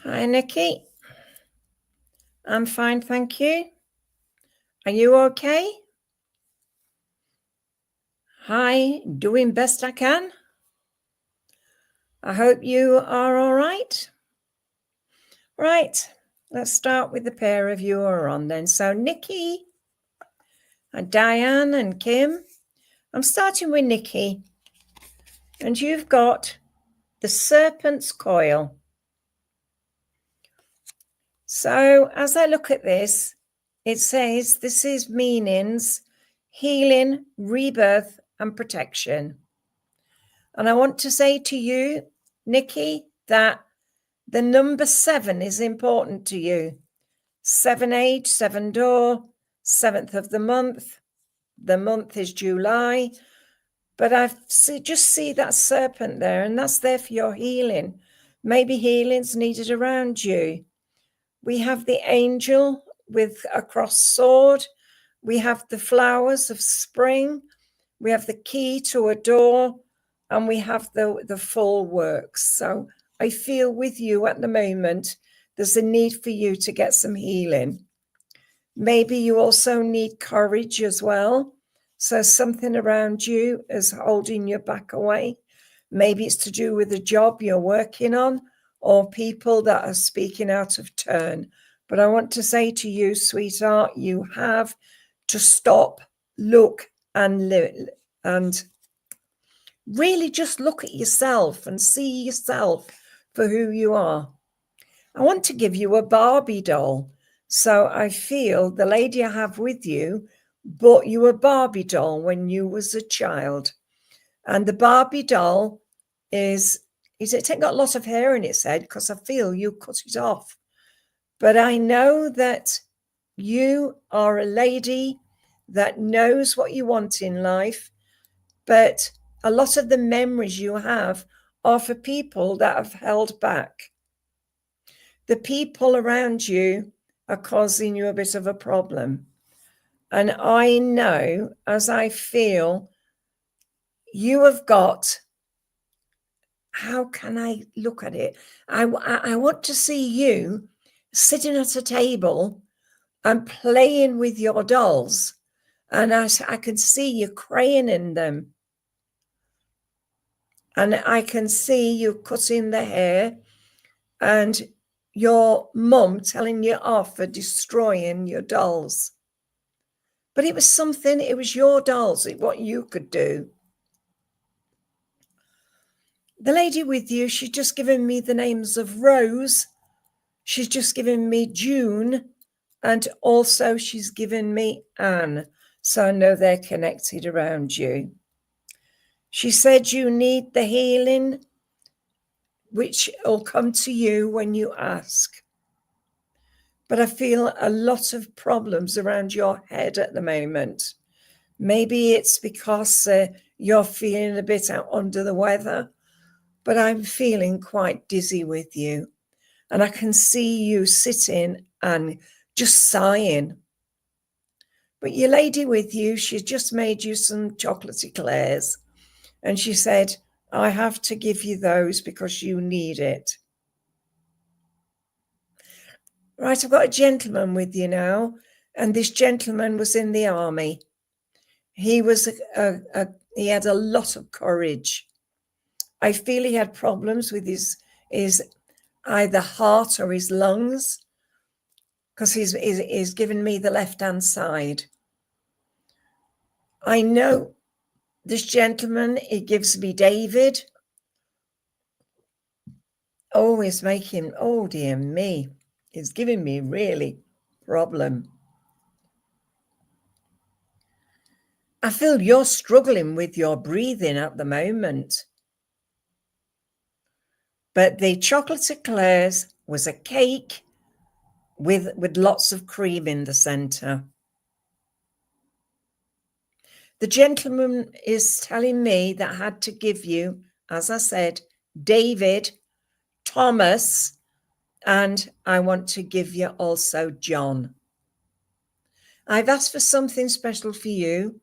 Hi, Nikki. I'm fine, thank you. Are you okay? Hi, doing best I can. I hope you are all right. Right, let's start with the pair of you who are on then. So Nikki and Diane and Kim. I'm starting with Nikki. And you've got the serpent's coil. So as I look at this, it says this is meanings, healing, rebirth, and protection. And I want to say to you, Nikki, that the number 7 is important to you. 7 age, 7 door, 7th of the month. The month is July. But I just see that serpent there, and that's there for your healing. Maybe healing's needed around you. We have the angel with a crossed sword. We have the flowers of spring. We have the key to a door, and we have the full works. So I feel with you at the moment, there's a need for you to get some healing. Maybe you also need courage as well. So something around you is holding you back away. Maybe it's to do with the job you're working on or people that are speaking out of turn. But I want to say to you, sweetheart, you have to stop, look, and really just look at yourself and see yourself for who you are. I want to give you a Barbie doll. So I feel the lady I have with you bought you a Barbie doll when you was a child. And the Barbie doll it's got a lot of hair in its head because I feel you cut it off. But I know that you are a lady that knows what you want in life, but a lot of the memories you have are for people that have held back. The people around you are causing you a bit of a problem. And I know, as I feel, you have got, how can I look at it? I want to see you sitting at a table and playing with your dolls. And I can see you crayoning them. And I can see you cutting the hair and your mum telling you off for destroying your dolls. But it was something, it was your dolls, what you could do. The lady with you, she's just given me the names of Rose. She's just given me June. And also she's given me Anne. So I know they're connected around you. She said you need the healing, which will come to you when you ask. But I feel a lot of problems around your head at the moment. Maybe it's because you're feeling a bit out under the weather, but I'm feeling quite dizzy with you. And I can see you sitting and just sighing. But your lady with you, she just made you some chocolate eclairs. And she said, I have to give you those because you need it. Right, I've got a gentleman with you now. And this gentleman was in the army. He was he had a lot of courage. I feel he had problems with his either heart or his lungs, because he's given me the left-hand side. I know this gentleman, he gives me David. Oh, he's making, oh dear me, he's giving me really problem. I feel you're struggling with your breathing at the moment. But the chocolate eclairs was a cake with lots of cream in the center. The gentleman is telling me that I had to give you, as I said, David, Thomas, and I want to give you also John. I've asked for something special for you,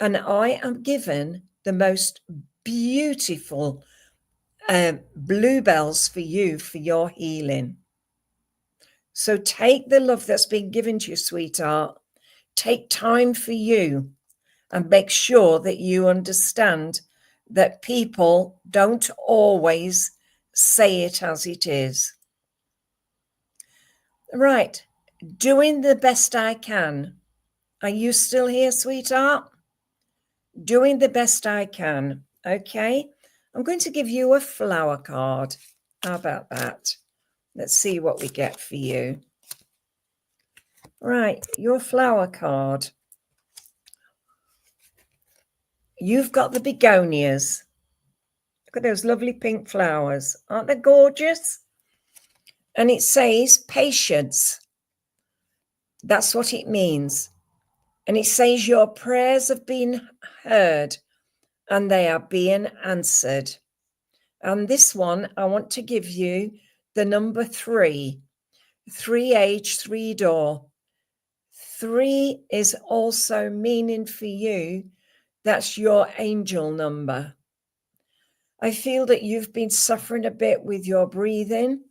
and I am given the most beautiful bluebells for you for your healing. So take the love that's been given to you, sweetheart. Take time for you and make sure that you understand that people don't always say it as it is. Right. Doing the best I can. Are you still here, sweetheart? Doing the best I can. Okay. I'm going to give you a flower card. How about that? Let's see what we get for you. Right. Your flower card. You've got the begonias. Look at those lovely pink flowers. Aren't they gorgeous? And it says patience. That's what it means. And it says your prayers have been heard and they are being answered. And this one, I want to give you the number 3. 3H, 3 door. 3 is also meaning for you, that's your angel number. I feel that you've been suffering a bit with your breathing.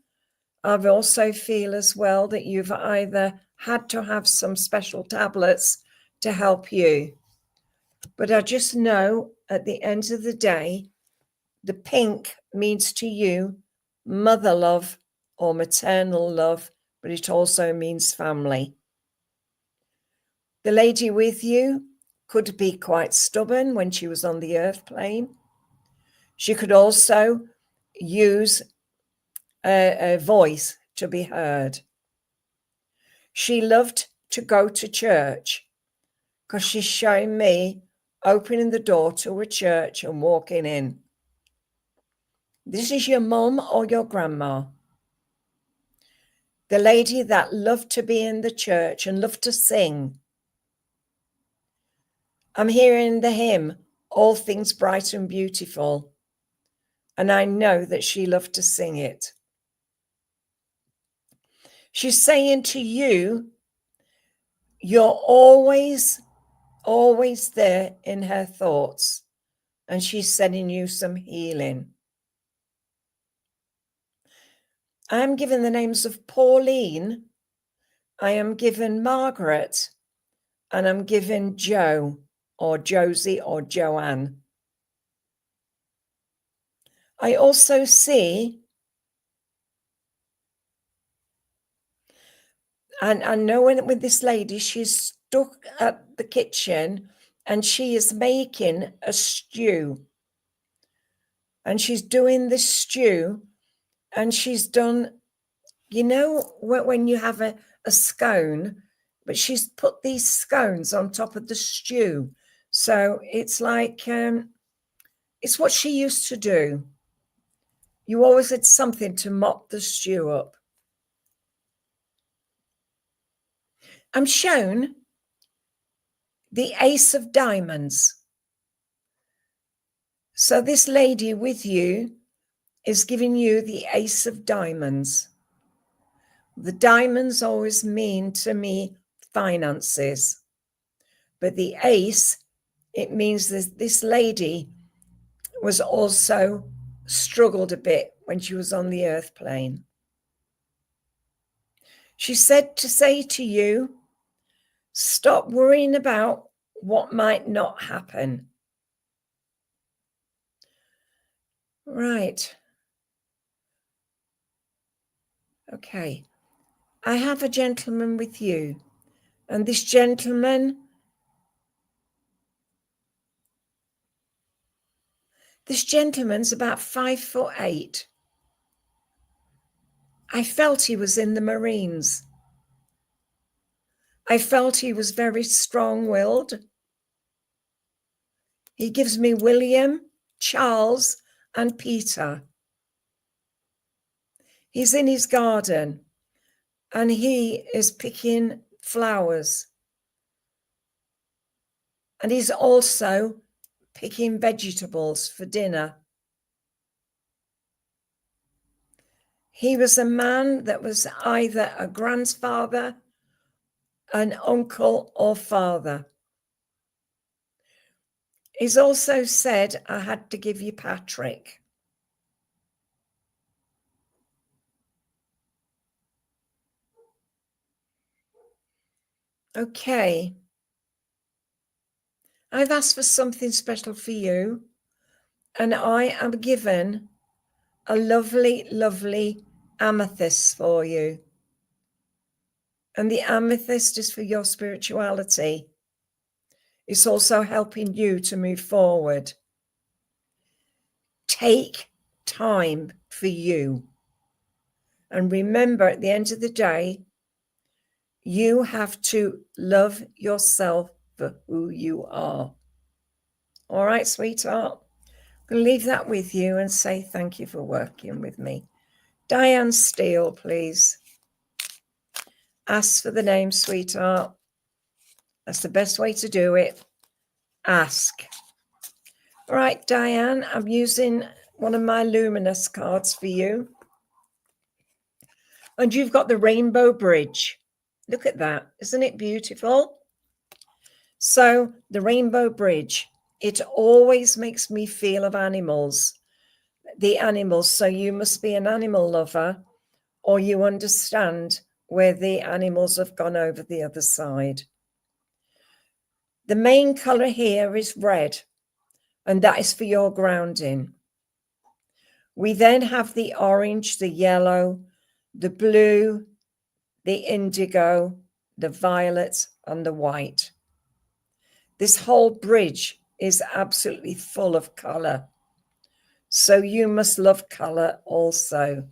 I also feel as well that you've either had to have some special tablets to help you. But I just know at the end of the day, the pink means to you mother love or maternal love, but it also means family. The lady with you could be quite stubborn when she was on the earth plane. She could also use a voice to be heard. She loved to go to church because she's showing me opening the door to a church and walking in. This is your mum or your grandma. The lady that loved to be in the church and loved to sing. I'm hearing the hymn, All Things Bright and Beautiful. And I know that she loved to sing it. She's saying to you, you're always there in her thoughts. And she's sending you some healing. I am given the names of Pauline. I am given Margaret. And I'm given Joe or Josie or Joanne. I also see, and I know with this lady, she's stuck at the kitchen and she is making a stew. And she's doing this stew and she's done, you know, when you have a scone, but she's put these scones on top of the stew. So it's like, it's what she used to do. You always had something to mop the stew up. I'm shown the Ace of Diamonds. So this lady with you is giving you the Ace of Diamonds. The diamonds always mean to me finances. But the ace, it means that this lady was also struggled a bit when she was on the earth plane. She said to say to you, stop worrying about what might not happen. Right. Okay. I have a gentleman with you, and this gentleman's about 5'8". I felt he was in the Marines. I felt he was very strong-willed. He gives me William, Charles, and Peter. He's in his garden and he is picking flowers. And he's also picking vegetables for dinner. He was a man that was either a grandfather, an uncle, or father. He's also said, I had to give you Patrick. Okay. I've asked for something special for you, and I am given a lovely, lovely amethyst for you. And the amethyst is for your spirituality. It's also helping you to move forward. Take time for you. And remember, at the end of the day, you have to love yourself for who you are. All right, sweetheart? I'm going to leave that with you and say thank you for working with me. Diane Steele, please. Ask for the name, sweetheart. That's the best way to do it. Ask. All right, Diane, I'm using one of my luminous cards for you. And you've got the Rainbow Bridge. Look at that. Isn't it beautiful? So the Rainbow Bridge, it always makes me feel of animals. The animals. So you must be an animal lover, or you understand where the animals have gone over the other side. The main color here is red, and that is for your grounding. We then have the orange, the yellow, the blue, the indigo, the violet, and the white. This whole bridge is absolutely full of color. So you must love color also.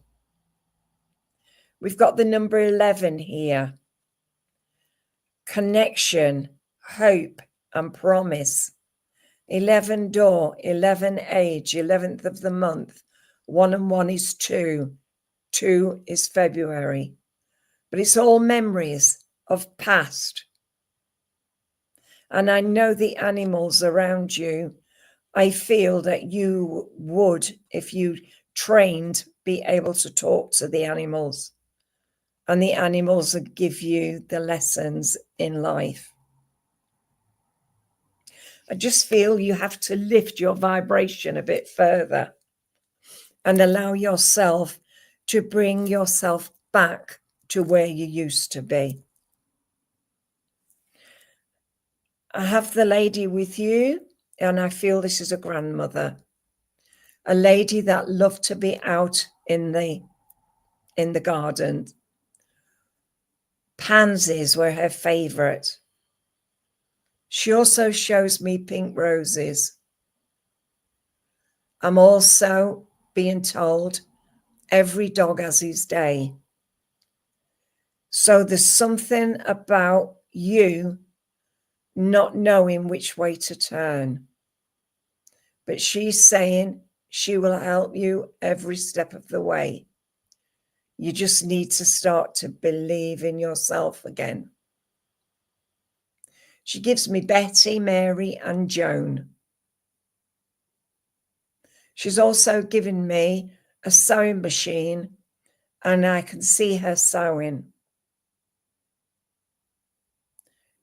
We've got the number 11 here. Connection, hope, and promise. 11 door, 11 age, 11th of the month. 1 and 1 is 2. 2 is February. But it's all memories of past. And I know the animals around you. I feel that you would, if you trained, be able to talk to the animals. And the animals would give you the lessons in life. I just feel you have to lift your vibration a bit further and allow yourself to bring yourself back to where you used to be. I have the lady with you, and I feel this is a grandmother, a lady that loved to be out in the garden. Pansies were her favorite. She also shows me pink roses. I'm also being told every dog has his day. So there's something about you not knowing which way to turn. But she's saying she will help you every step of the way. You just need to start to believe in yourself again. She gives me Betty, Mary, and Joan. She's also given me a sewing machine, and I can see her sewing.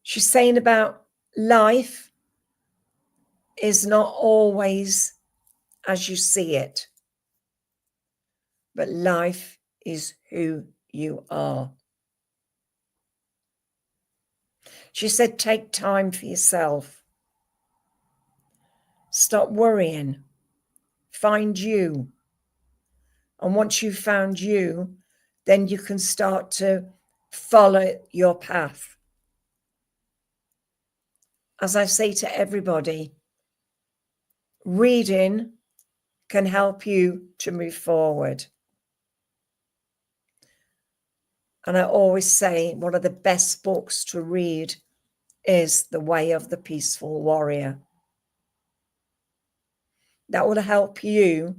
She's saying about life is not always as you see it, but life is who you are. She said, take time for yourself. Stop worrying. Find you. And once you've found you, then you can start to follow your path. As I say to everybody, reading can help you to move forward. And I always say one of the best books to read is The Way of the Peaceful Warrior. That will help you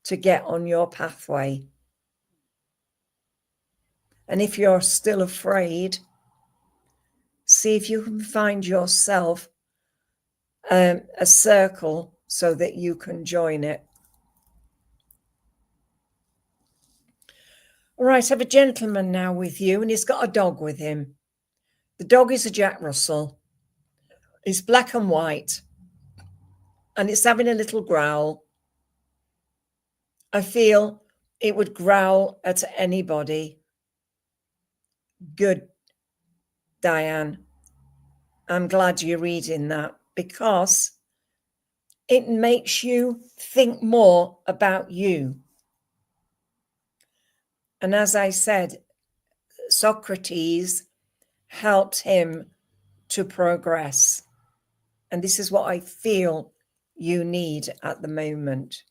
to get on your pathway. And if you're still afraid, see if you can find yourself a circle so that you can join it. All right, I have a gentleman now with you, and he's got a dog with him. The dog is a Jack Russell. It's black and white, and it's having a little growl. I feel it would growl at anybody. Good. Diane. I'm glad you're reading that, because it makes you think more about you. And as I said, Socrates helped him to progress. And this is what I feel you need at the moment.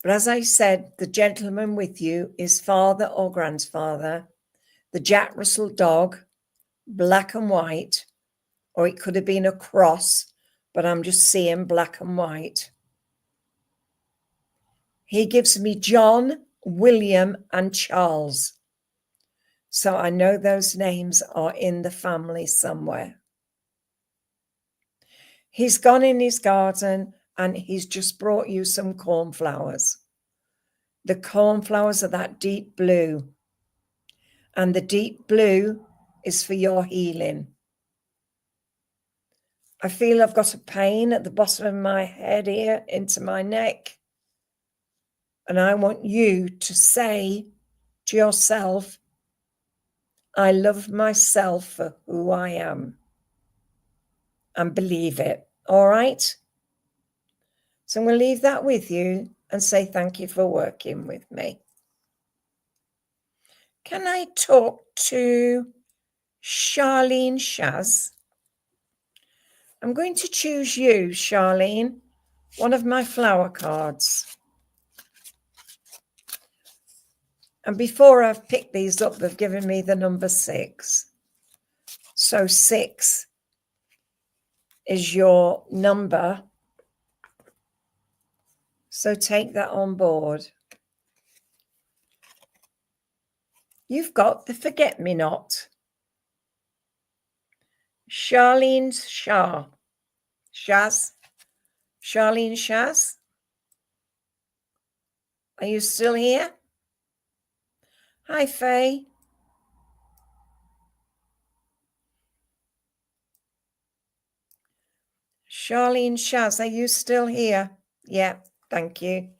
But as I said, the gentleman with you is father or grandfather, the Jack Russell dog, black and white, or it could have been a cross, but I'm just seeing black and white. He gives me John, William, and Charles. So I know those names are in the family somewhere. He's gone in his garden and he's just brought you some cornflowers. The cornflowers are that deep blue. And the deep blue is for your healing. I feel I've got a pain at the bottom of my head here into my neck. And I want you to say to yourself, I love myself for who I am. And believe it. All right? So I'm going to leave that with you and say thank you for working with me. Can I talk to Charlene Shaz? I'm going to choose you, Charlene, one of my flower cards. And before I've picked these up, they've given me the number 6. So 6 is your number. So take that on board. You've got the forget-me-not. Charlene Shah. Shaz. Charlene Shaz. Are you still here? Hi, Faye. Charlene Shaz, are you still here? Yeah, thank you.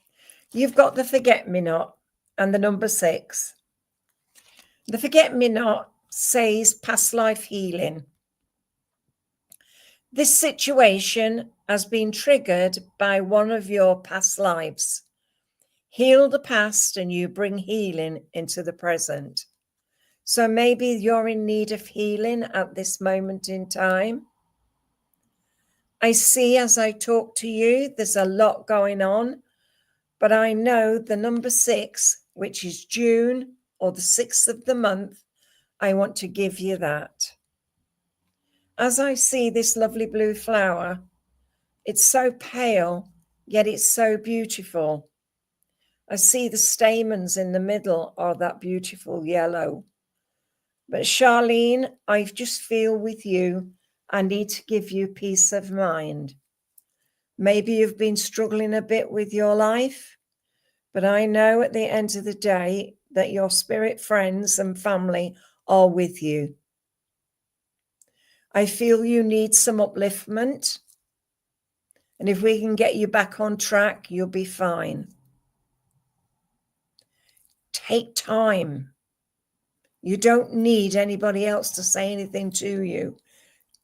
You've got the forget-me-not and the number 6. The forget-me-not says past life healing. This situation has been triggered by one of your past lives. Heal the past and you bring healing into the present. So maybe you're in need of healing at this moment in time. I see as I talk to you, there's a lot going on, but I know the number 6, which is June or the 6th of the month, I want to give you that. As I see this lovely blue flower, it's so pale, yet it's so beautiful. I see the stamens in the middle are that beautiful yellow. But Charlene, I just feel with you, I need to give you peace of mind. Maybe you've been struggling a bit with your life, but I know at the end of the day that your spirit friends and family are with you. I feel you need some upliftment. And if we can get you back on track, you'll be fine. Take time. You don't need anybody else to say anything to you.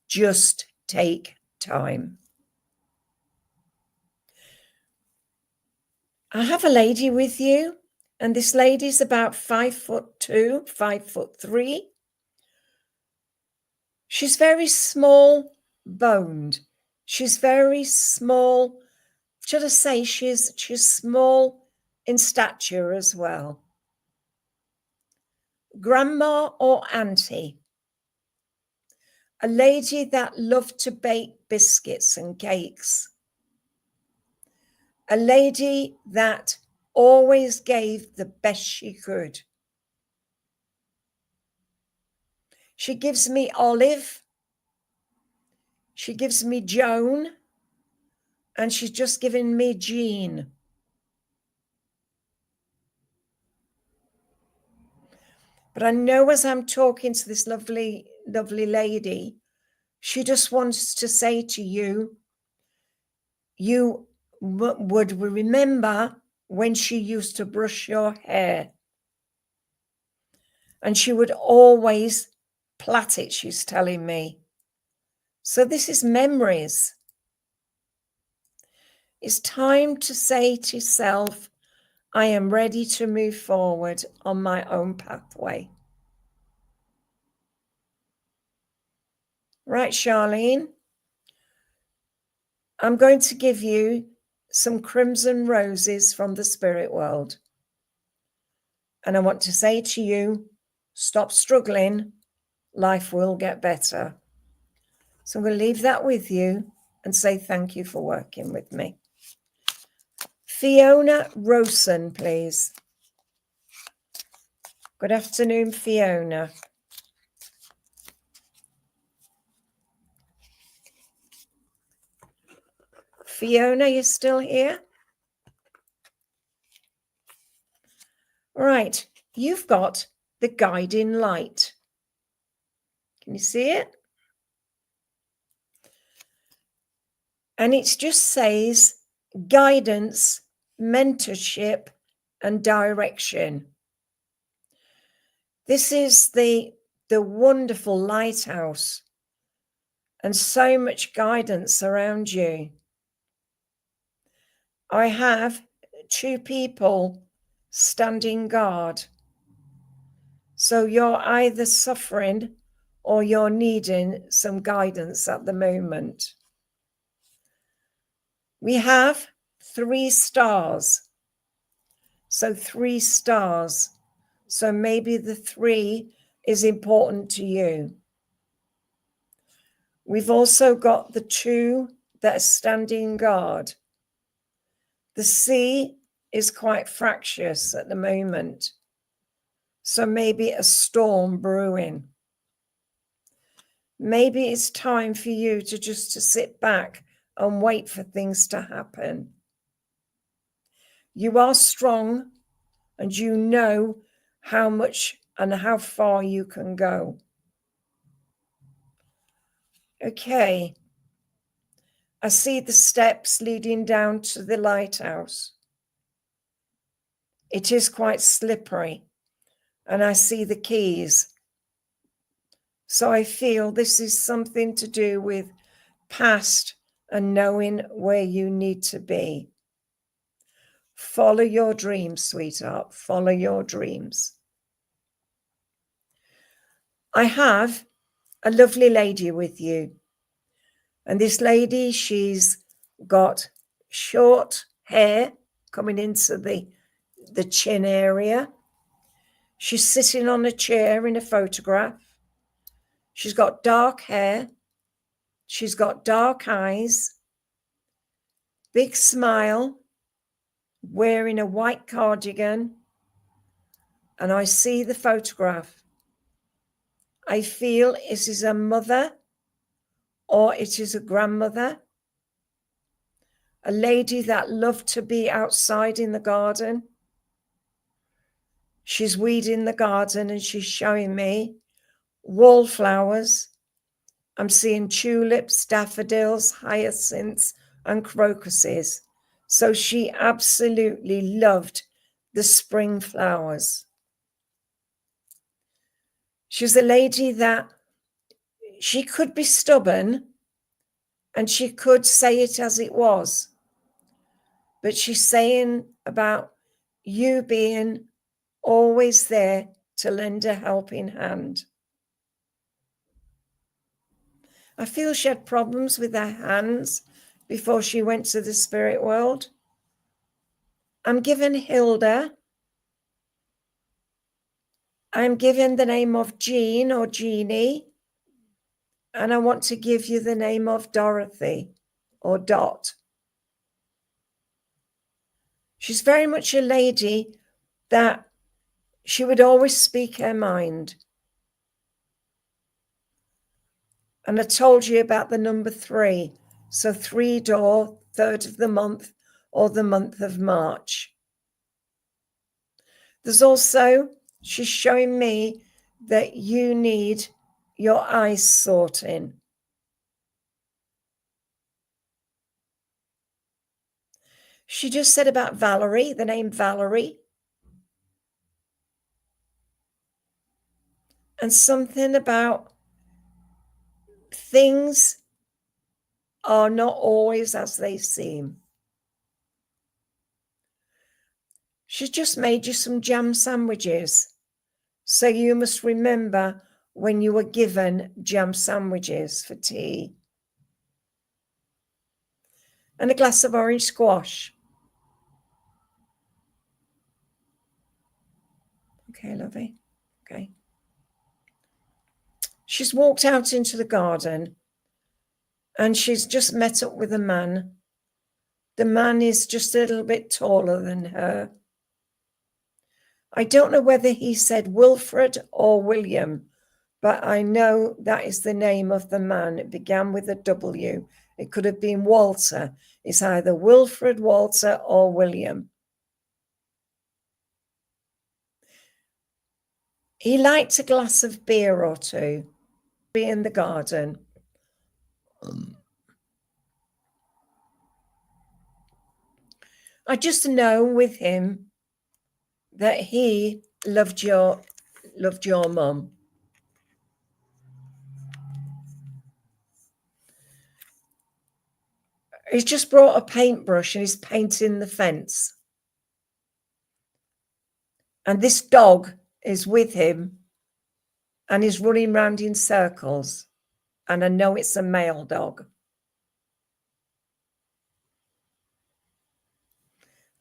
Just take time. I have a lady with you, and this lady's about 5'2", 5'3". She's very small boned. She's very small. Should I say she's small in stature as well. Grandma or auntie. A lady that loved to bake biscuits and cakes. A lady that always gave the best she could. She gives me Olive. She gives me Joan. And she's just given me Jean. But I know as I'm talking to this lovely, lovely lady, she just wants to say to you, you would remember when she used to brush your hair. And she would always plait it, she's telling me. So this is memories. It's time to say to yourself, I am ready to move forward on my own pathway. Right, Charlene? I'm going to give you some crimson roses from the spirit world. And I want to say to you, stop struggling. Life will get better. So I'm going to leave that with you and say thank you for working with me. Fiona Rosen, please. Good afternoon, Fiona. Fiona, you still here? Right, you've got the guiding light. Can you see it? And it just says guidance, mentorship, and direction. This is the wonderful lighthouse and so much guidance around you. I have 2 people standing guard. So you're either suffering or you're needing some guidance at the moment. We have 3 stars. So 3 stars. So maybe the 3 is important to you. We've also got the 2 that are standing guard. The sea is quite fractious at the moment. So maybe a storm brewing. Maybe it's time for you to sit back and wait for things to happen. You are strong and you know how much and how far you can go. Okay. I see the steps leading down to the lighthouse. It is quite slippery, and I see the keys. So I feel this is something to do with past and knowing where you need to be. Follow your dreams, sweetheart. Follow your dreams. I have a lovely lady with you. And this lady, she's got short hair coming into the chin area. She's sitting on a chair in a photograph. She's got dark hair. She's got dark eyes. Big smile. Wearing a white cardigan. And I see the photograph. I feel it is a mother or it is a grandmother. A lady that loved to be outside in the garden. She's weeding the garden and she's showing me wallflowers. I'm seeing tulips, daffodils, hyacinths, and crocuses. So she absolutely loved the spring flowers. She's a lady that she could be stubborn and she could say it as it was. But she's saying about you being always there to lend a helping hand. I feel she had problems with her hands before she went to the spirit world. I'm given Hilda. I'm given the name of Jean or Jeannie. And I want to give you the name of Dorothy or Dot. She's very much a lady that she would always speak her mind. And I told you about the number 3. So 3 door, 3rd of the month, or the month of March. There's also, she's showing me that you need your eyes sorting. She just said about Valerie, the name Valerie. and something about things are not always as they seem. She's just made you some jam sandwiches. So you must remember when you were given jam sandwiches for tea. And a glass of orange squash. Okay, lovey. Okay. She's walked out into the garden and she's just met up with a man. The man is just a little bit taller than her. I don't know whether he said Wilfred or William, but I know that is the name of the man. It began with a W. It could have been Walter. It's either Wilfred, Walter, or William. He liked a glass of beer or two. Be in the garden. I just know with him that he loved your mum. He's just brought a paintbrush and he's painting the fence. And this dog is with him and he's running round in circles. And I know it's a male dog.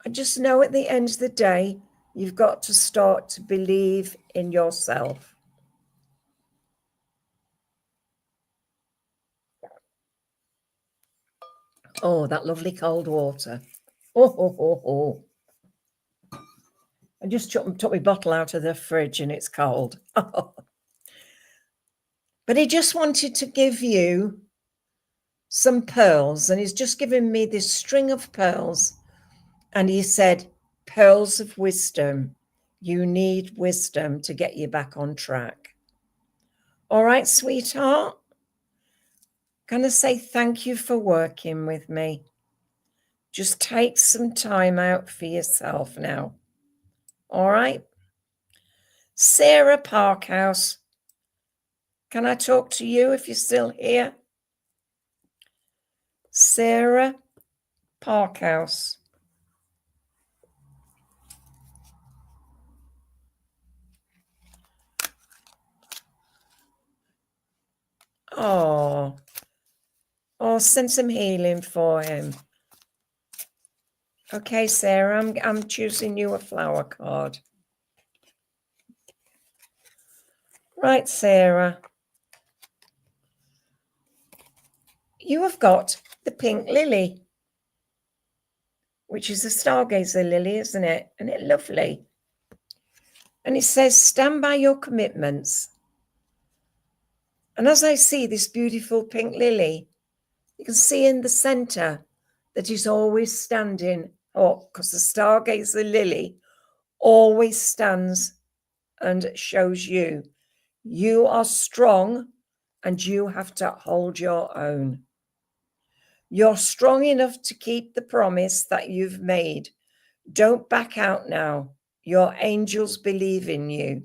I just know at the end of the day, you've got to start to believe in yourself. Oh, that lovely cold water. Oh. I just took my bottle out of the fridge and it's cold. But he just wanted to give you some pearls, and he's just given me this string of pearls. And he said, pearls of wisdom. You need wisdom to get you back on track. All right, sweetheart. Gonna say thank you for working with me. Just take some time out for yourself now. All right. Sarah Parkhouse. Can I talk to you if you're still here? Sarah Parkhouse. Oh, send some healing for him. Okay, Sarah, I'm choosing you a flower card. Right, Sarah. You have got the pink lily, which is a stargazer lily, isn't it? Isn't it lovely? And it says, stand by your commitments. And as I see this beautiful pink lily, you can see in the center that he's always standing up, because the stargazer lily always stands and shows you are strong and you have to hold your own. You're strong enough to keep the promise that you've made. Don't back out now. Your angels believe in you.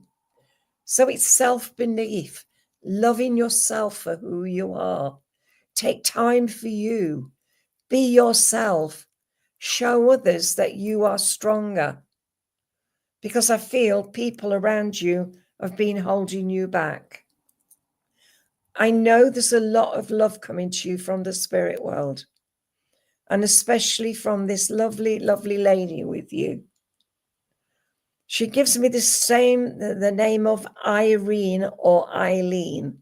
So it's self-belief, loving yourself for who you are. Take time for you. Be yourself. Show others that you are stronger. Because I feel people around you have been holding you back. I know there's a lot of love coming to you from the spirit world. And especially from this lovely, lovely lady with you. She gives me the name of Irene or Eileen.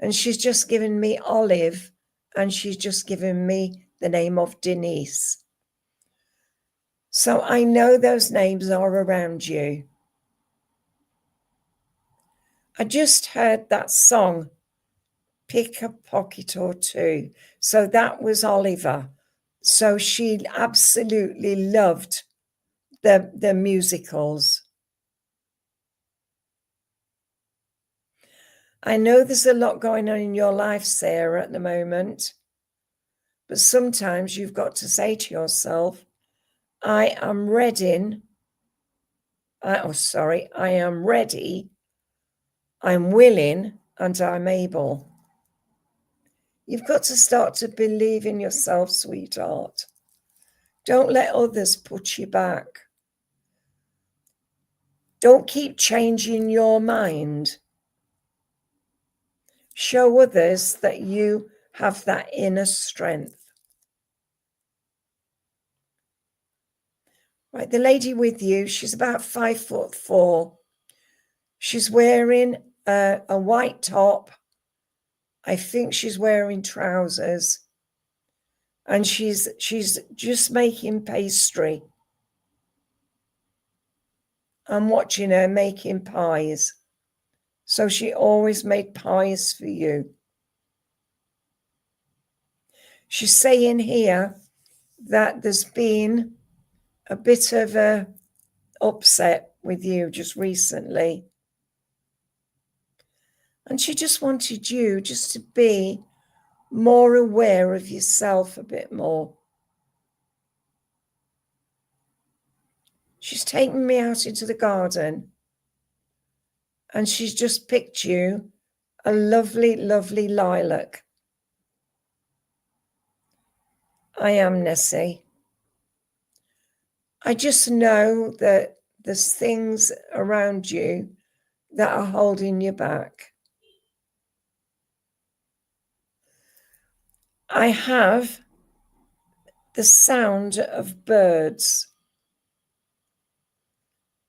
And she's just given me Olive, and she's just given me the name of Denise. So I know those names are around you. I just heard that song, Pick a Pocket or Two. So that was Oliver. So she absolutely loved the musicals. I know there's a lot going on in your life, Sarah, at the moment. But sometimes you've got to say to yourself, I am ready I'm willing and I'm able. You've got to start to believe in yourself, sweetheart. Don't let others put you back. Don't keep changing your mind. Show others that you have that inner strength. Right, the lady with you, she's about 5'4". She's wearing a white top. I think she's wearing trousers. And she's just making pastry. I'm watching her making pies. So she always made pies for you. She's saying here that there's been a bit of a upset with you just recently. And she just wanted you just to be more aware of yourself a bit more. She's taken me out into the garden and she's just picked you a lovely, lovely lilac. I am Nessie. I just know that there's things around you that are holding you back. I have the sound of birds.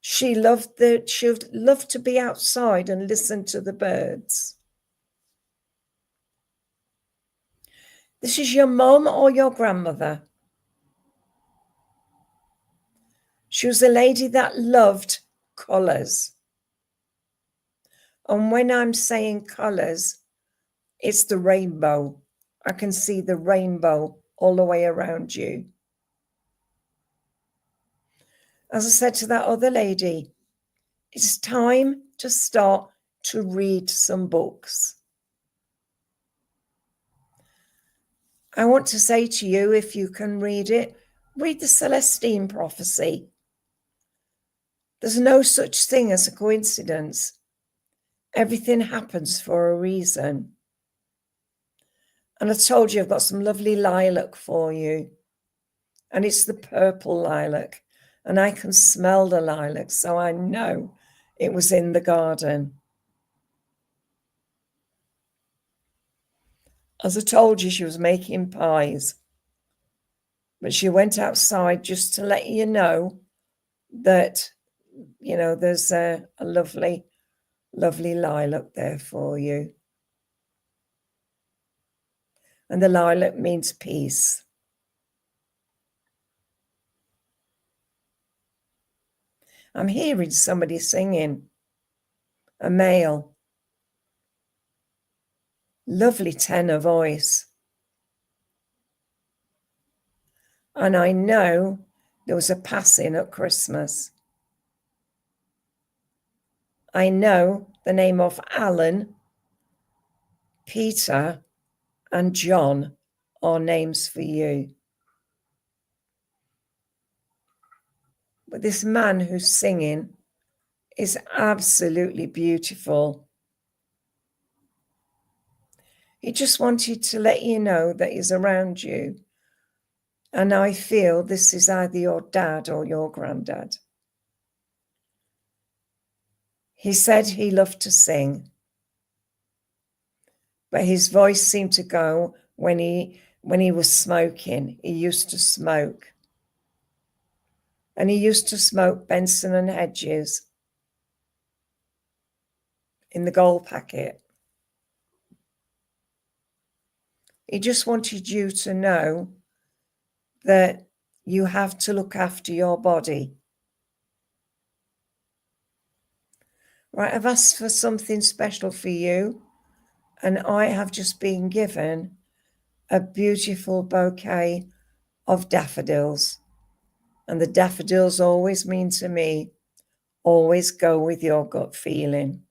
She'd love to be outside and listen to the birds. This is your mum or your grandmother. She was a lady that loved colours. And when I'm saying colours, it's the rainbow. I can see the rainbow all the way around you. As I said to that other lady, it's time to start to read some books. I want to say to you, if you can read it, read the Celestine prophecy. There's no such thing as a coincidence. Everything happens for a reason. And I told you I've got some lovely lilac for you. And it's the purple lilac. And I can smell the lilac, so I know it was in the garden. As I told you, she was making pies. But she went outside just to let you know that, you know, there's a lovely, lovely lilac there for you. And the lilac means peace. I'm hearing somebody singing, a male. Lovely tenor voice. And I know there was a passing at Christmas. I know the name of Alan, Peter, and John are names for you. But this man who's singing is absolutely beautiful. He just wanted to let you know that he's around you. And I feel this is either your dad or your granddad. He said he loved to sing, but his voice seemed to go when he was smoking. He used to smoke. And he used to smoke Benson and Hedges in the gold packet. He just wanted you to know that you have to look after your body. Right, I've asked for something special for you, and I have just been given a beautiful bouquet of daffodils. And the daffodils always mean to me, always go with your gut feeling.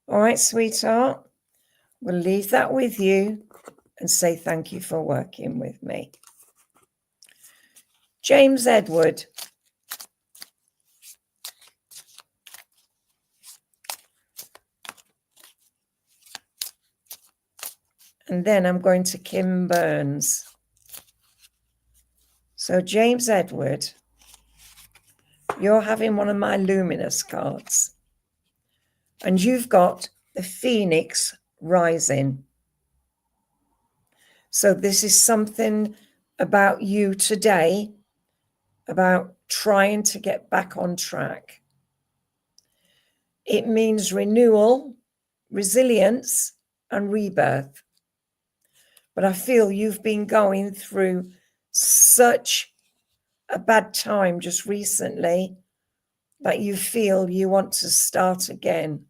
All right, sweetheart, we'll leave that with you and say thank you for working with me. James Edward. And then I'm going to Kim Burns. So James Edward, you're having one of my luminous cards. And you've got the Phoenix rising. So this is something about you today, about trying to get back on track. It means renewal, resilience, and rebirth. But I feel you've been going through such a bad time just recently that you feel you want to start again.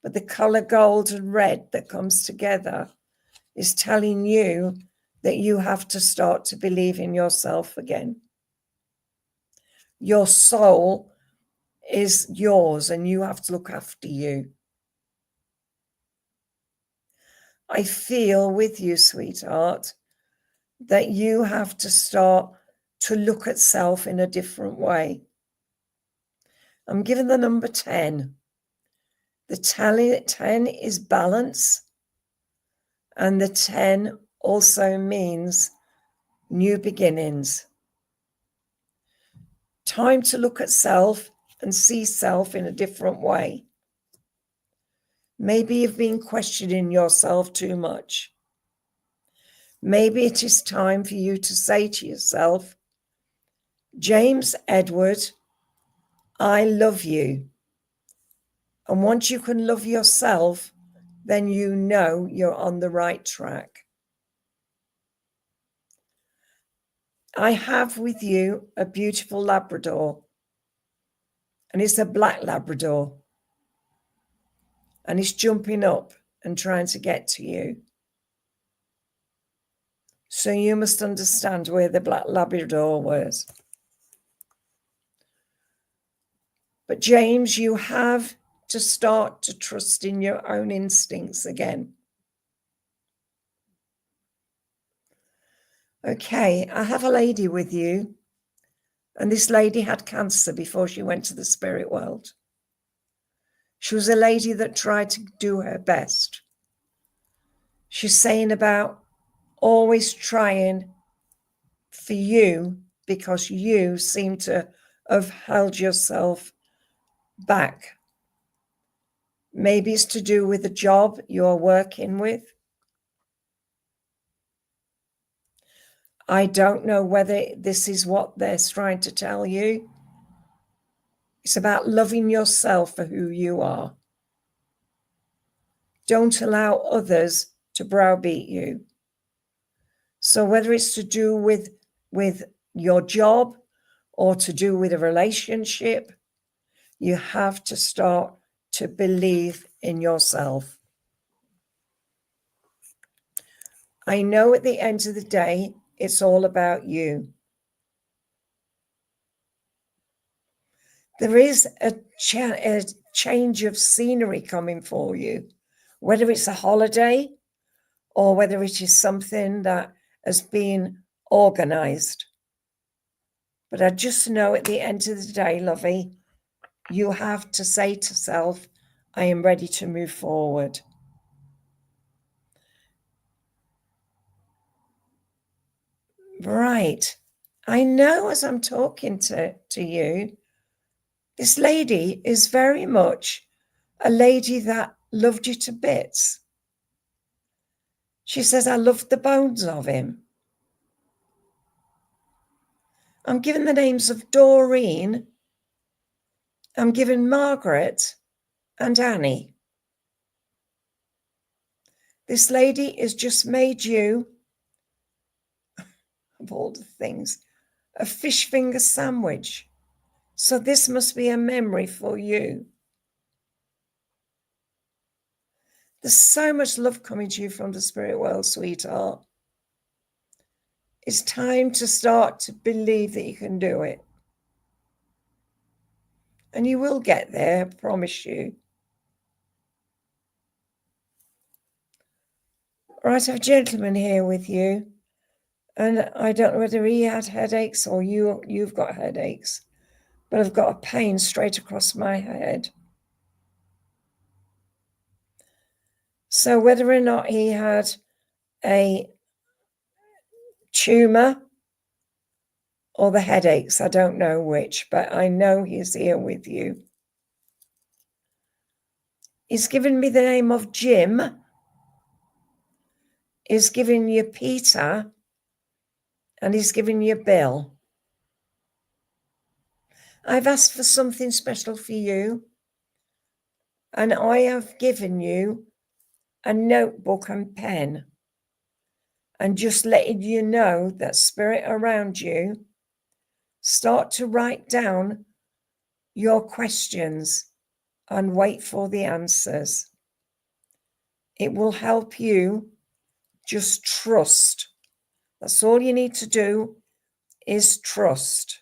But the color gold and red that comes together is telling you that you have to start to believe in yourself again. Your soul is yours and you have to look after you. I feel with you, sweetheart, that you have to start to look at self in a different way. I'm given the number 10. The 10 is balance, and the 10 also means new beginnings. Time to look at self and see self in a different way. Maybe you've been questioning yourself too much. Maybe it is time for you to say to yourself, James Edward, I love you. And once you can love yourself, then you know you're on the right track. I have with you a beautiful Labrador, and it's a black Labrador, and it's jumping up and trying to get to you. So you must understand where the black Labrador was. But James, you have to start to trust in your own instincts again. Okay, I have a lady with you, and this lady had cancer before she went to the spirit world. She was a lady that tried to do her best. She's saying about always trying for you because you seem to have held yourself back. Maybe it's to do with the job you're working with. I don't know whether this is what they're trying to tell you. It's about loving yourself for who you are. Don't allow others to browbeat you. So whether it's to do with your job or to do with a relationship, you have to start to believe in yourself. I know at the end of the day, it's all about you. There is a change of scenery coming for you, whether it's a holiday or whether it is something that has been organized. But I just know at the end of the day, lovey, you have to say to self, I am ready to move forward. Right. I know as I'm talking to you, this lady is very much a lady that loved you to bits. She says, I loved the bones of him. I'm given the names of Doreen. I'm given Margaret and Annie. This lady has just made you, of all the things, a fish finger sandwich. So this must be a memory for you. There's so much love coming to you from the spirit world, sweetheart. It's time to start to believe that you can do it. And you will get there, I promise you. Right, I have a gentleman here with you. And I don't know whether he had headaches or you've got headaches. But I've got a pain straight across my head. So whether or not he had a tumor or the headaches, I don't know which, but I know he's here with you. He's given me the name of Jim. He's given you Peter, and he's given you Bill. I've asked for something special for you, and I have given you a notebook and pen, and just letting you know that spirit around you, start to write down your questions and wait for the answers. It will help you just trust. That's all you need to do is trust.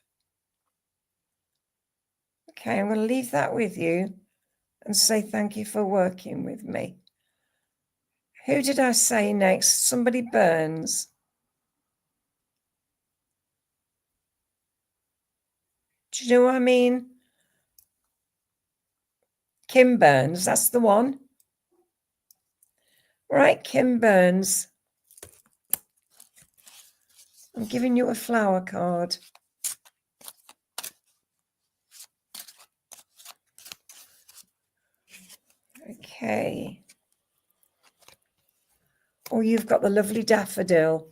Okay, I'm going to leave that with you and say thank you for working with me. Who did I say next? Somebody Burns. Do you know what I mean? Kim Burns, that's the one. Right, Kim Burns. I'm giving you a flower card. Okay. Oh, you've got the lovely daffodil.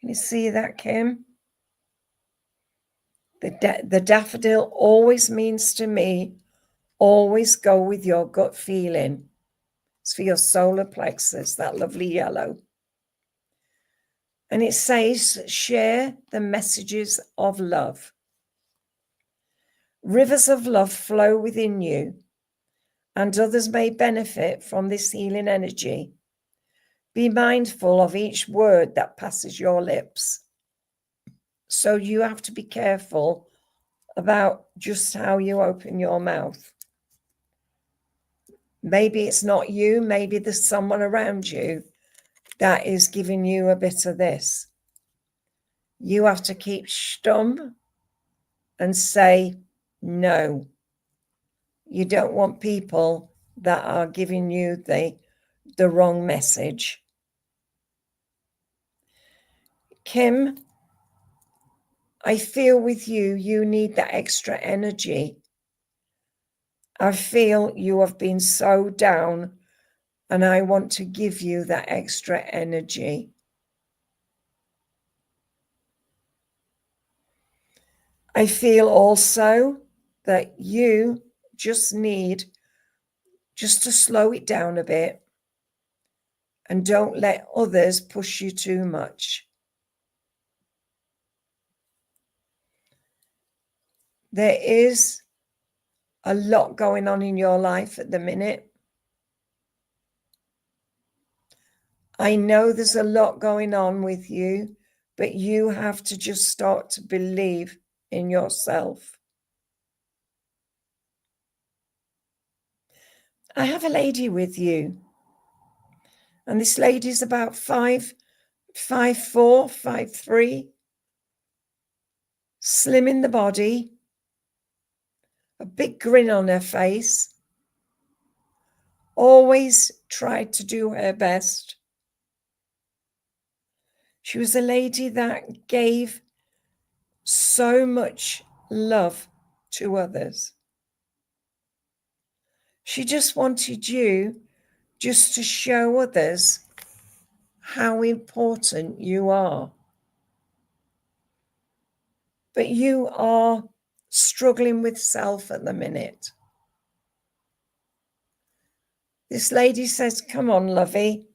Can you see that, Kim? The daffodil always means to me, always go with your gut feeling. It's for your solar plexus, that lovely yellow. And it says, share the messages of love. Rivers of love flow within you, and others may benefit from this healing energy. Be mindful of each word that passes your lips. So you have to be careful about just how you open your mouth. Maybe it's not you, maybe there's someone around you that is giving you a bit of this. You have to keep stum and say no. You don't want people that are giving you the wrong message. Kim, I feel with you, you need that extra energy. I feel you have been so down, and I want to give you that extra energy. I feel also that you just need just to slow it down a bit and don't let others push you too much. There is a lot going on in your life at the minute. I know there's a lot going on with you, but you have to just start to believe in yourself. I have a lady with you, and this lady's about 5'4", 5'3", slim in the body, a big grin on her face, always tried to do her best. She was a lady that gave so much love to others. She just wanted you just to show others how important you are. But you are struggling with self at the minute. This lady says, come on, lovey,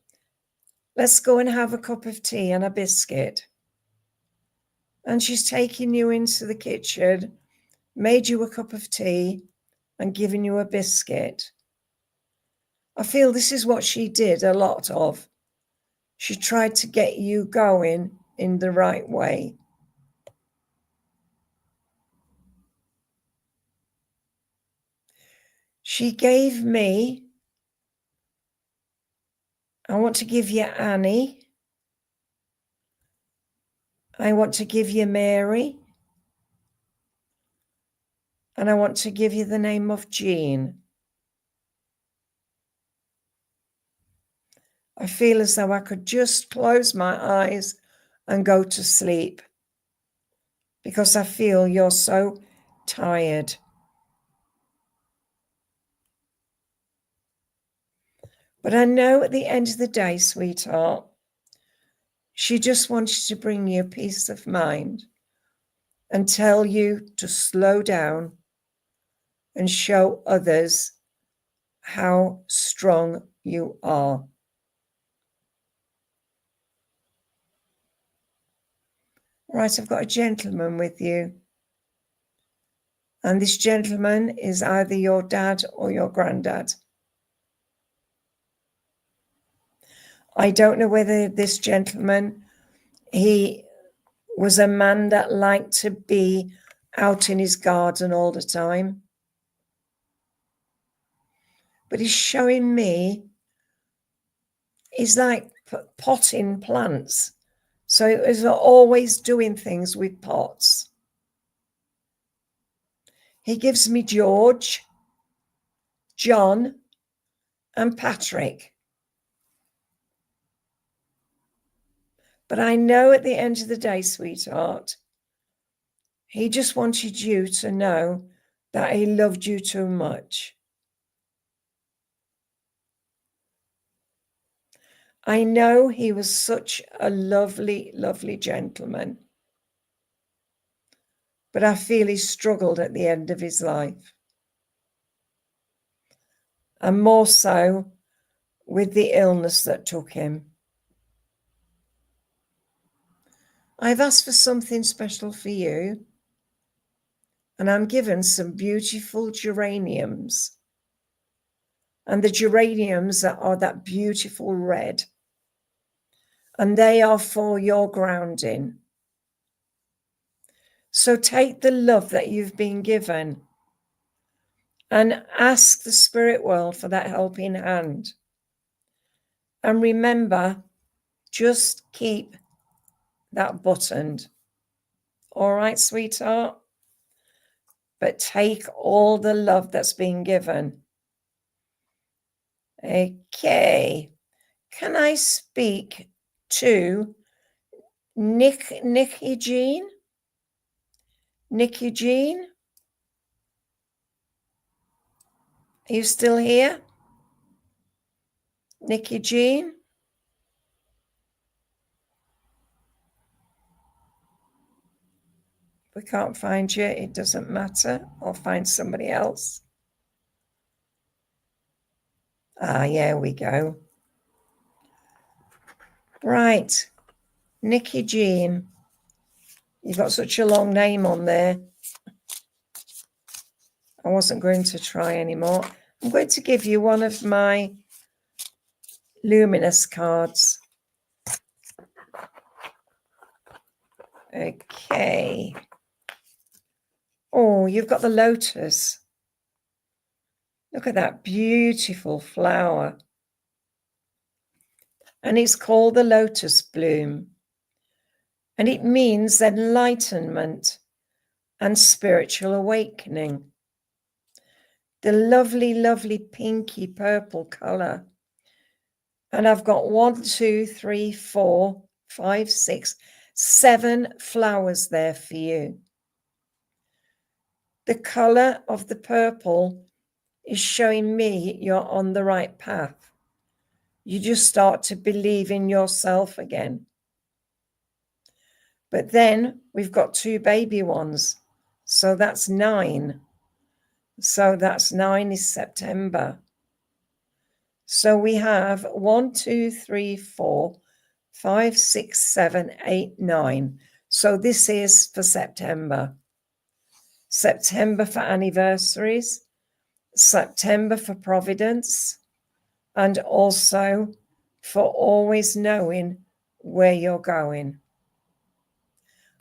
let's go and have a cup of tea and a biscuit. And she's taking you into the kitchen, made you a cup of tea and given you a biscuit. I feel this is what she did a lot of. She tried to get you going in the right way. She gave me, I want to give you Annie. I want to give you Mary. And I want to give you the name of Jean. I feel as though I could just close my eyes and go to sleep because I feel you're so tired. But I know at the end of the day, sweetheart, she just wanted to bring you peace of mind and tell you to slow down and show others how strong you are. Right, I've got a gentleman with you. And this gentleman is either your dad or your granddad. I don't know whether this gentleman, he was a man that liked to be out in his garden all the time. But he's showing me, he's like potting plants. So he's always doing things with pots. He gives me George, John, and Patrick. But I know at the end of the day, sweetheart, he just wanted you to know that he loved you too much. I know he was such a lovely, lovely gentleman. But I feel he struggled at the end of his life. And more so with the illness that took him. I've asked for something special for you. And I'm given some beautiful geraniums. And the geraniums are that beautiful red. And they are for your grounding. So take the love that you've been given and ask the spirit world for that helping hand. And remember, just keep that buttoned. All right, sweetheart? But take all the love that's been given. Okay. Can I speak to Nick Eugene? Nick Eugene? Are you still here? Nick Eugene? We can't find you. It doesn't matter. I'll find somebody else. Ah, here we go. Right. Nick Eugene. You've got such a long name on there. I wasn't going to try anymore. I'm going to give you one of my luminous cards. Okay. Oh, you've got the lotus. Look at that beautiful flower. And it's called the lotus bloom. And it means enlightenment and spiritual awakening. The lovely, lovely pinky purple color. And I've got 1, 2, 3, 4, 5, 6, 7 flowers there for you. The color of the purple is showing me you're on the right path. You just start to believe in yourself again. But then we've got 2 baby ones. So that's 9. So that's 9 is September. So we have 1, 2, 3, 4, 5, 6, 7, 8, 9. So this is for September. September for anniversaries, September for Providence, and also for always knowing where you're going.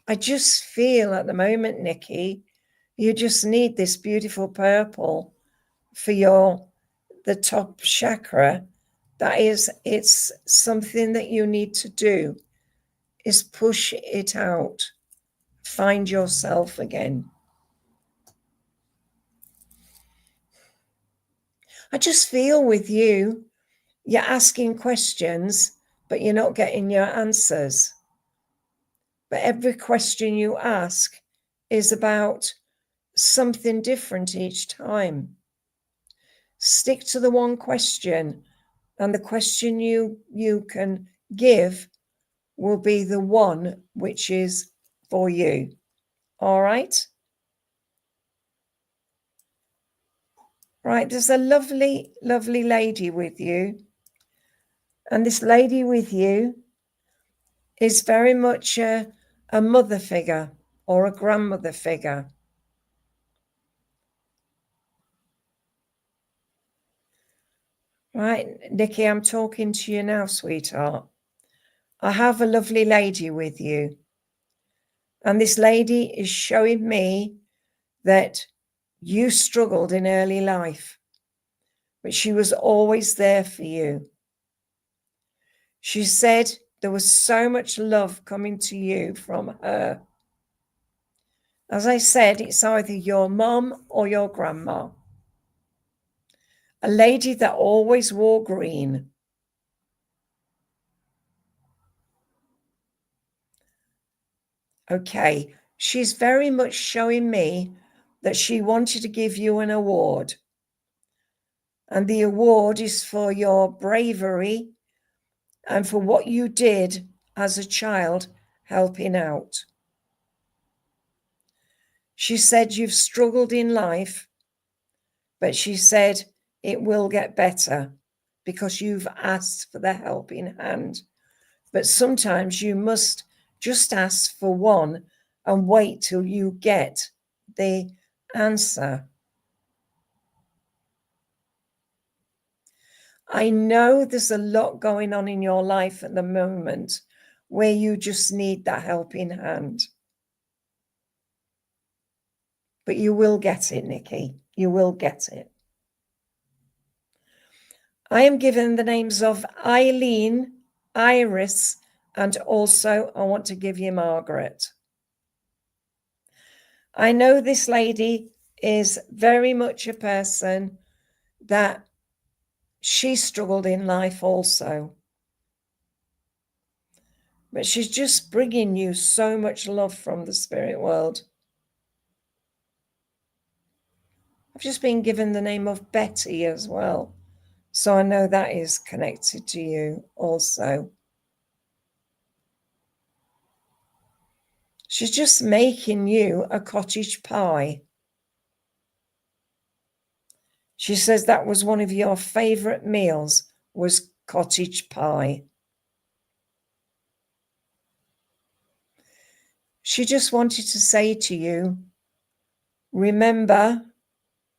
I just feel at the moment, Nikki, you just need this beautiful purple for the top chakra. That is, it's something that you need to do, is push it out. Find yourself again. I just feel with you, You're asking questions, but you're not getting your answers. But every question you ask is about something different each time. Stick to the one question, and the question you can give will be the one which is for you. All right? Right, there's a lovely, lovely lady with you. And this lady with you is very much a mother figure or a grandmother figure. Right, Nikki, I'm talking to you now, sweetheart. I have a lovely lady with you. And this lady is showing me that you struggled in early life, but she was always there for you. She said there was so much love coming to you from her. As I said, it's either your mum or your grandma. A lady that always wore green. Okay, she's very much showing me that she wanted to give you an award. And the award is for your bravery and for what you did as a child helping out. She said you've struggled in life, but she said it will get better because you've asked for the helping hand. But sometimes you must just ask for one and wait till you get the answer. I know there's a lot going on in your life at the moment where you just need that helping hand. But you will get it, Nikki. You will get it. I am given the names of Eileen, Iris, and also I want to give you Margaret. I know this lady is very much a person that she struggled in life also. But she's just bringing you so much love from the spirit world. I've just been given the name of Betty as well. So I know that is connected to you also. She's just making you a cottage pie. She says that was one of your favorite meals, was cottage pie. She just wanted to say to you, remember,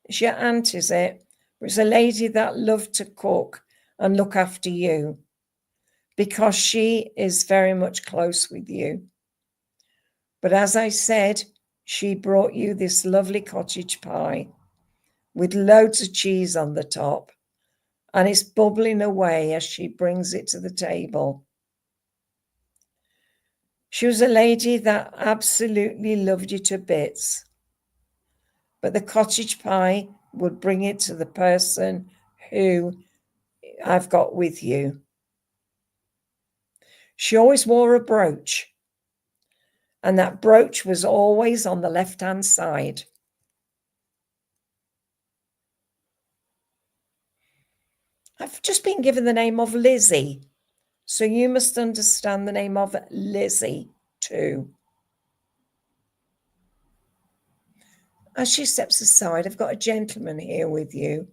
it's your aunt, is it? It's a lady that loved to cook and look after you because she is very much close with you. But as I said, she brought you this lovely cottage pie with loads of cheese on the top, and it's bubbling away as she brings it to the table. She was a lady that absolutely loved you to bits, but the cottage pie would bring it to the person who I've got with you. She always wore a brooch, and that brooch was always on the left-hand side. I've just been given the name of Lizzie, so you must understand the name of Lizzie too. As she steps aside, I've got a gentleman here with you.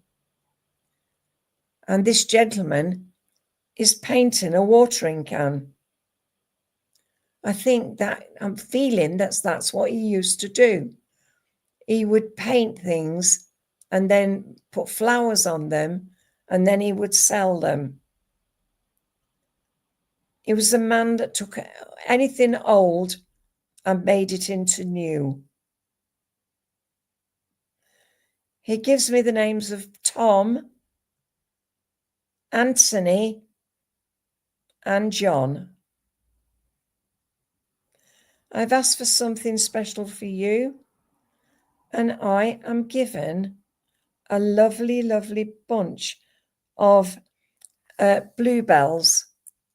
And this gentleman is painting a watering can. I think that I'm feeling that's what he used to do. He would paint things and then put flowers on them, and then he would sell them. He was a man that took anything old and made it into new. He gives me the names of Tom, Anthony, and John. I've asked for something special for you, and I am given a lovely, lovely bunch of bluebells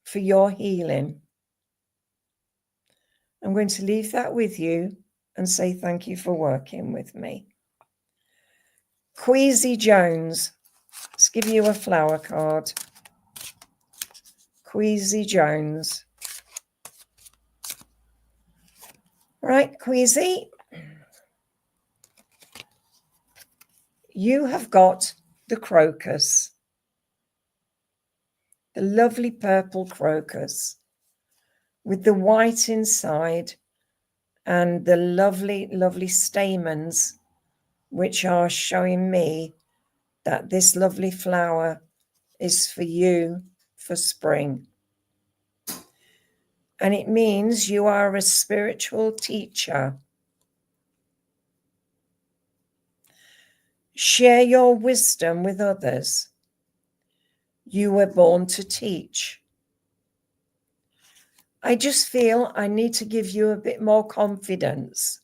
for your healing. I'm going to leave that with you and say thank you for working with me. Queasy Jones, let's give you a flower card. Queasy Jones. Right, Queasy, you have got the crocus, the lovely purple crocus with the white inside and the lovely, lovely stamens, which are showing me that this lovely flower is for you for spring. And it means you are a spiritual teacher. Share your wisdom with others. You were born to teach. I just feel I need to give you a bit more confidence.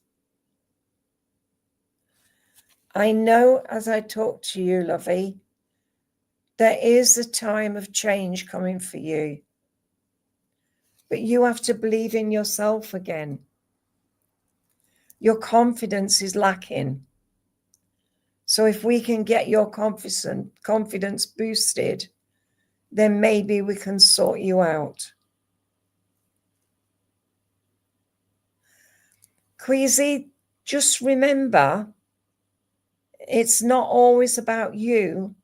I know as I talk to you, lovey, there is a time of change coming for you. But you have to believe in yourself again. Your confidence is lacking. So if we can get your confidence boosted, then maybe we can sort you out. Queasy, just remember, it's not always about you.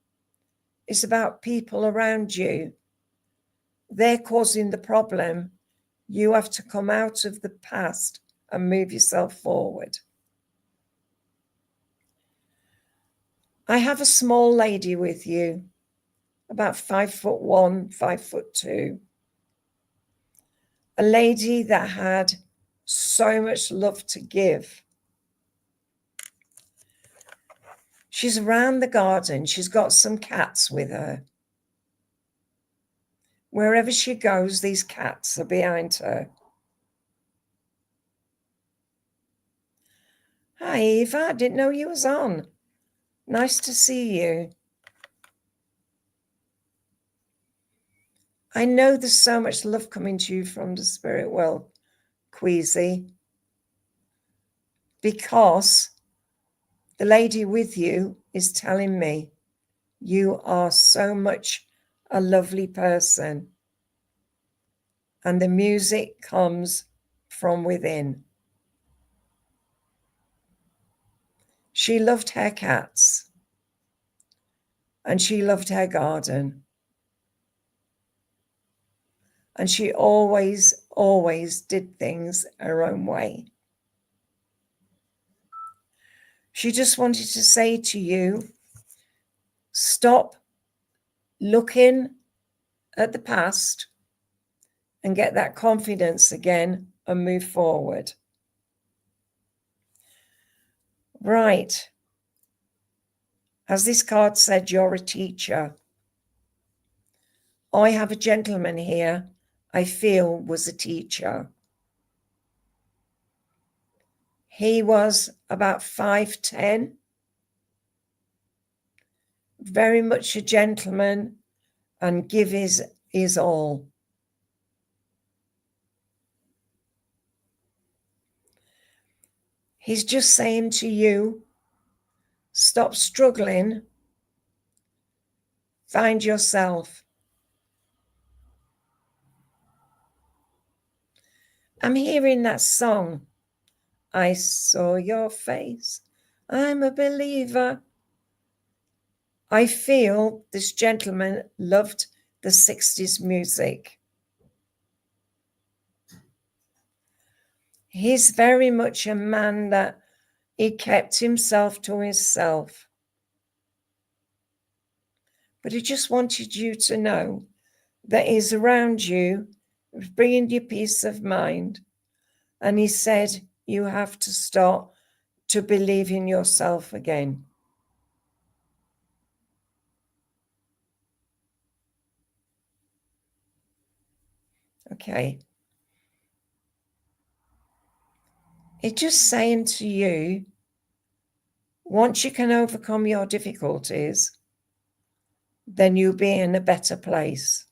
It's about people around you. They're causing the problem. You have to come out of the past and move yourself forward. I have a small lady with you, about 5'1", 5'2". A lady that had so much love to give. She's around the garden. She's got some cats with her. Wherever she goes, these cats are behind her. Hi, Eva. I didn't know you was on. Nice to see you. I know there's so much love coming to you from the spirit world, Queasy, because the lady with you is telling me you are so much a lovely person. And the music comes from within. She loved her cats. And she loved her garden. And she always, always did things her own way. She just wanted to say to you, stop looking at the past and get that confidence again and move forward. Right. As this card said, you're a teacher. I have a gentleman here I feel was a teacher. He was about 5'10", very much a gentleman and give his all. He's just saying to you, stop struggling, find yourself. I'm hearing that song, I saw your face, I'm a believer. I feel this gentleman loved the 60s music. He's very much a man that he kept himself to himself. But he just wanted you to know that he's around you, bringing you peace of mind. And he said, you have to start to believe in yourself again. Okay. It's just saying to you, once you can overcome your difficulties, then you'll be in a better place.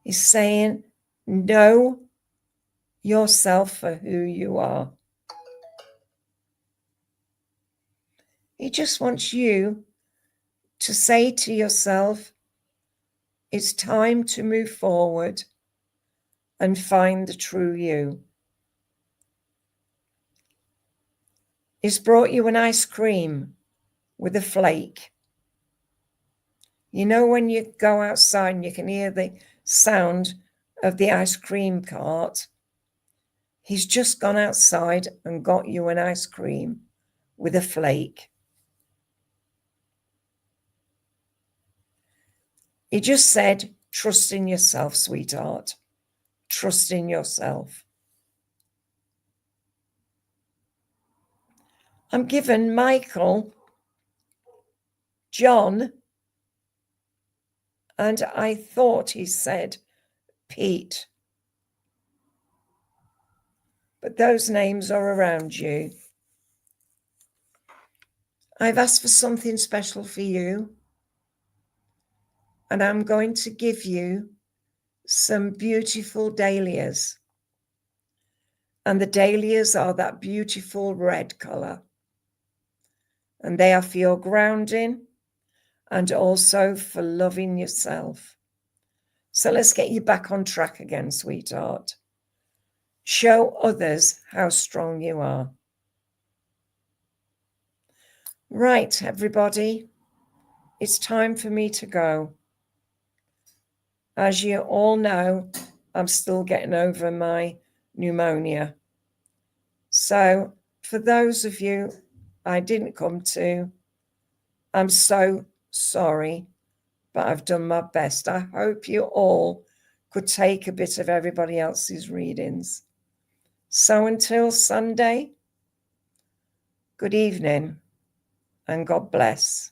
He's saying, know yourself for who you are. He just wants you to say to yourself, it's time to move forward and find the true you. He's brought you an ice cream with a flake. You know, when you go outside and you can hear the sound of the ice cream cart, he's just gone outside and got you an ice cream with a flake. He just said, trust in yourself, sweetheart. Trust in yourself. I'm given Michael, John, and I thought he said Pete. But those names are around you. I've asked for something special for you, and I'm going to give you some beautiful dahlias. And the dahlias are that beautiful red color. And they are for your grounding and also for loving yourself. So let's get you back on track again, sweetheart. Show others how strong you are. Right, everybody, it's time for me to go. As you all know, I'm still getting over my pneumonia. So for those of you I didn't come to, I'm so sorry, but I've done my best. I hope you all could take a bit of everybody else's readings. So until Sunday, good evening and God bless.